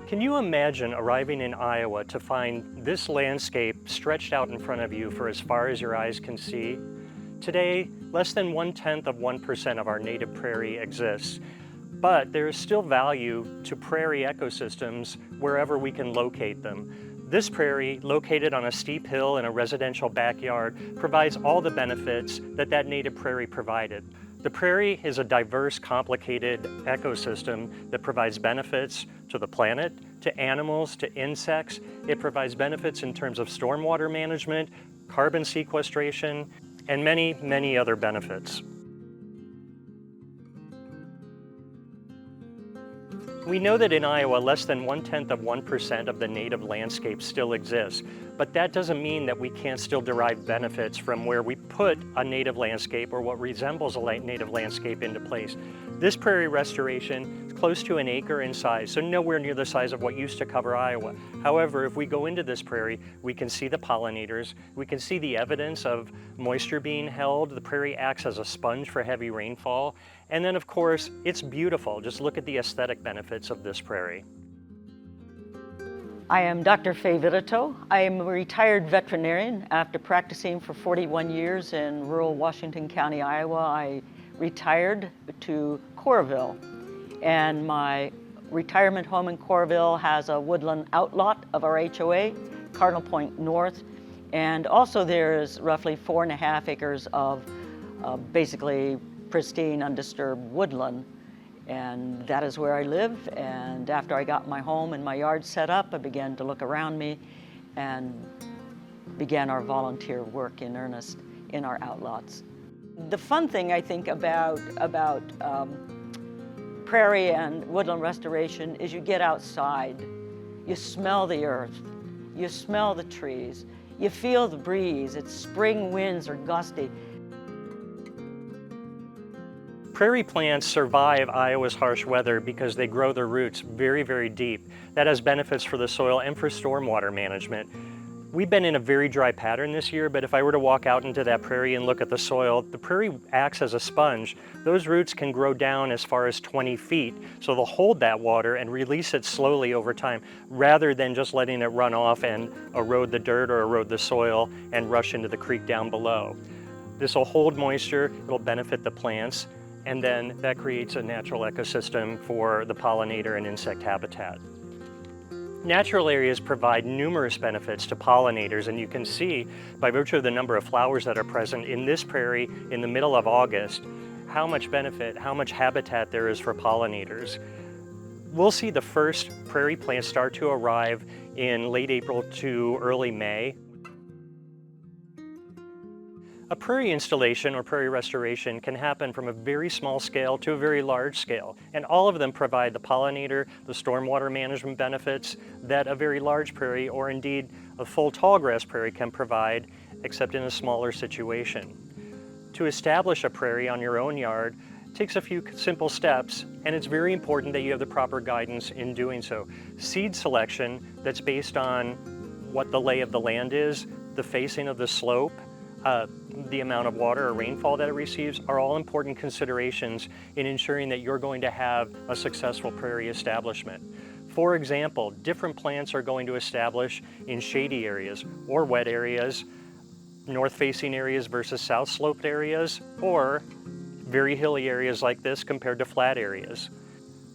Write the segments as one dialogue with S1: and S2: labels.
S1: Can you imagine arriving in Iowa to find this landscape stretched out in front of you for as far as your eyes can see? Today, less than 0.1% of our native prairie exists, but there is still value to prairie ecosystems wherever we can locate them. This prairie, located on a steep hill in a residential backyard, provides all the benefits that native prairie provided. The prairie is a diverse, complicated ecosystem that provides benefits to the planet, to animals, to insects. It provides benefits in terms of stormwater management, carbon sequestration, and many, many other benefits. We know that in Iowa, less than 0.1% of the native landscape still exists, but that doesn't mean that we can't still derive benefits from where we put a native landscape or what resembles a native landscape into place. This prairie restoration is close to 1 acre in size, so nowhere near the size of what used to cover Iowa. However, if we go into this prairie, we can see the pollinators, we can see the evidence of moisture being held. The prairie acts as a sponge for heavy rainfall. And then, of course, it's beautiful. Just look at the aesthetic benefits of this prairie.
S2: I am Dr. Faye Vitito. I am a retired veterinarian. After practicing for 41 years in rural Washington County, Iowa, I retired to Coralville. And my retirement home in Coralville has a woodland outlot of our HOA, Cardinal Point North. And also there is roughly 4.5 acres of basically pristine, undisturbed woodland. And that is where I live. And after I got my home and my yard set up, I began to look around me and began our volunteer work in earnest in our outlots. The fun thing I think about prairie and woodland restoration is you get outside, you smell the earth, you smell the trees, you feel the breeze. It's spring winds are gusty.
S1: Prairie plants survive Iowa's harsh weather because they grow their roots very, very deep. That has benefits for the soil and for stormwater management. We've been in a very dry pattern this year, but if I were to walk out into that prairie and look at the soil, the prairie acts as a sponge. Those roots can grow down as far as 20 feet, so they'll hold that water and release it slowly over time, rather than just letting it run off and erode the dirt or erode the soil and rush into the creek down below. This will hold moisture, it'll benefit the plants, and then that creates a natural ecosystem for the pollinator and insect habitat. Natural areas provide numerous benefits to pollinators, and you can see by virtue of the number of flowers that are present in this prairie in the middle of August, how much benefit, how much habitat there is for pollinators. We'll see the first prairie plants start to arrive in late April to early May. A prairie installation or prairie restoration can happen from a very small scale to a very large scale, and all of them provide the pollinator, the stormwater management benefits that a very large prairie or indeed a full tallgrass prairie can provide, except in a smaller situation. To establish a prairie on your own yard takes a few simple steps, and it's very important that you have the proper guidance in doing so. Seed selection that's based on what the lay of the land is, the facing of the slope, the amount of water or rainfall that it receives are all important considerations in ensuring that you're going to have a successful prairie establishment. For example, different plants are going to establish in shady areas or wet areas, north-facing areas versus south-sloped areas, or very hilly areas like this compared to flat areas.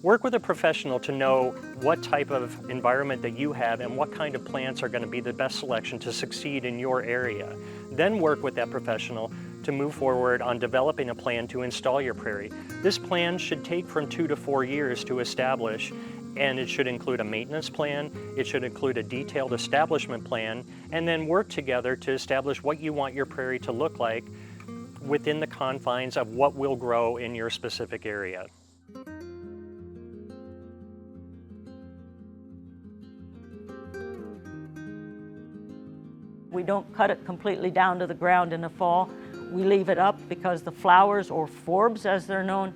S1: Work with a professional to know what type of environment that you have and what kind of plants are going to be the best selection to succeed in your area. Then work with that professional to move forward on developing a plan to install your prairie. This plan should take from 2 to 4 years to establish, and it should include a maintenance plan, it should include a detailed establishment plan, and then work together to establish what you want your prairie to look like within the confines of what will grow in your specific area.
S2: We don't cut it completely down to the ground in the fall. We leave it up because the flowers, or forbs as they're known,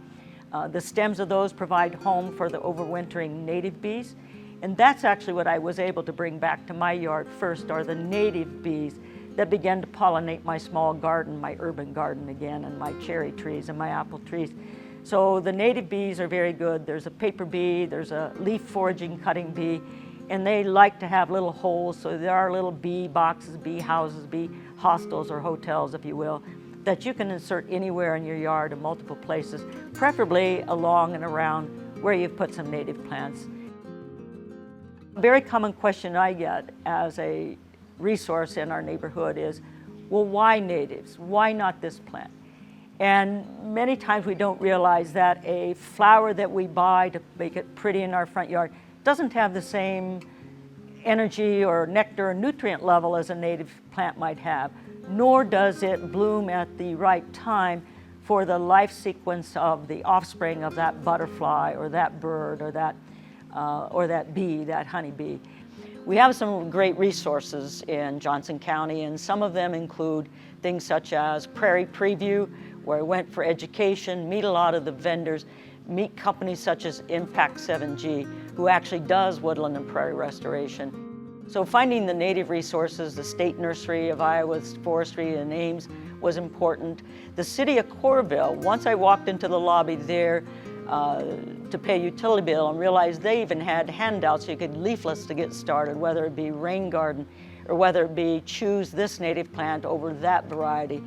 S2: the stems of those provide home for the overwintering native bees. And that's actually what I was able to bring back to my yard first, are the native bees that began to pollinate my small garden, my urban garden again, and my cherry trees and my apple trees. So the native bees are very good. There's a paper bee, there's a leaf foraging cutting bee, and they like to have little holes, so there are little bee boxes, bee houses, bee hostels or hotels, if you will, that you can insert anywhere in your yard in multiple places, preferably along and around where you've put some native plants. A very common question I get as a resource in our neighborhood is, well, why natives? Why not this plant? And many times we don't realize that a flower that we buy to make it pretty in our front yard doesn't have the same energy or nectar or nutrient level as a native plant might have, nor does it bloom at the right time for the life sequence of the offspring of that butterfly or that bird or that bee, that honeybee. We have some great resources in Johnson County, and some of them include things such as Prairie Preview, where I went for education, meet a lot of the vendors, meet companies such as Impact 7G, who actually does woodland and prairie restoration. So finding the native resources, the State Nursery of Iowa's Forestry in Ames was important. The city of Coralville, once I walked into the lobby there to pay a utility bill and realized they even had handouts you could leaflets to get started, whether it be rain garden or whether it be choose this native plant over that variety.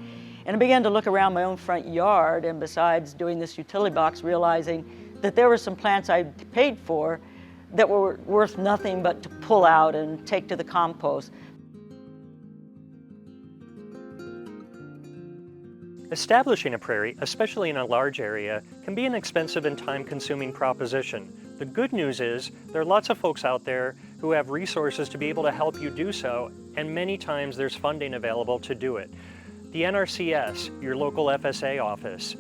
S2: And I began to look around my own front yard, and besides doing this utility box, realizing that there were some plants I paid for that were worth nothing but to pull out and take to the compost.
S1: Establishing a prairie, especially in a large area, can be an expensive and time-consuming proposition. The good news is there are lots of folks out there who have resources to be able to help you do so, and many times there's funding available to do it. The NRCS, your local FSA office,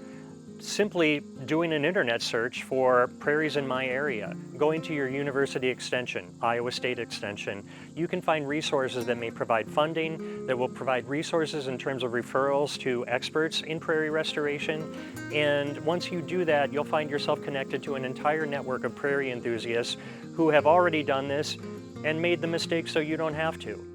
S1: simply doing an internet search for prairies in my area, going to your university extension, Iowa State Extension, you can find resources that may provide funding, that will provide resources in terms of referrals to experts in prairie restoration. And once you do that, you'll find yourself connected to an entire network of prairie enthusiasts who have already done this and made the mistake so you don't have to.